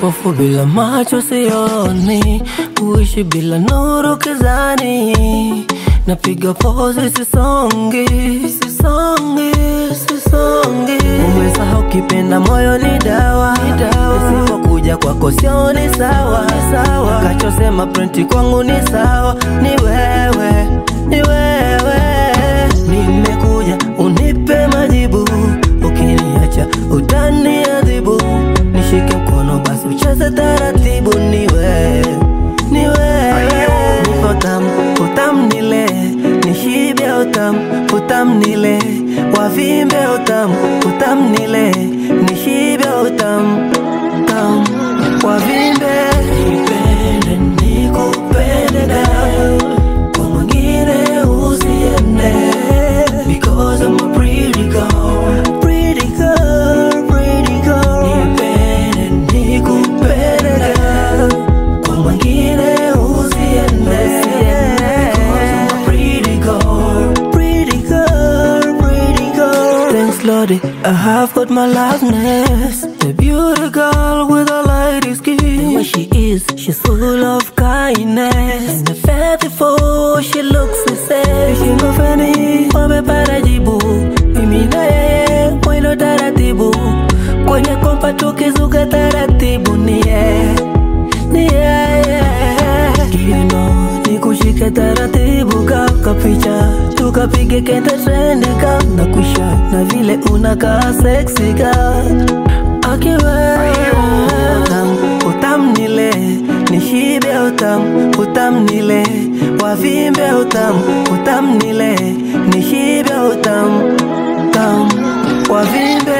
kipofu bila macho sioni, kuishi bila nuru kizani. Napiga pose sisongi, sisongi, sisongi. Umesahau kipenda moyo ni dawa, nisipokuja kwako sioni sawa, sawa. Kachosema prenti kwangu ni sawa, ni wewe, ni wewe. Nimekuja unipe majibu, ukiniacha utaniadhibu. Nishike mkono basi ucheze taratibu, ni wewe, ni wewe. Nipo tamu, utamu nile, nishibe utamu, utamu nile. Wavimbe utamu, utamu nile, nishibe utamu, utamu. Wavimbe nipende, nikupende daima, kwa mwingine usiende, because I'm a pretty girl, pretty girl, pretty girl. Nipende, nikupende daima, kwa mwingine usiende, because I'm a pretty girl, pretty girl, pretty girl. Thanks Lord, I have got my loveness, a beautiful girl with a light skin. The way she is, she's full of kindness, and faithful, she looks the same. Shingo feni, wamepata jibu, mimi na yeye, mwendo taratibu. Kwenye kompa tukizuka taratibu, ni yeye, ni yeye. Kino, nikushike taratibu kaka picha, tukapige kente trendi kama kusha, na vile unakaa sexy girl. Akiwe utamu nile, nishibe utamu, utamu nile. Wavimbe utamu, utamu nile, nishibe utamu, utamu. Wavimbe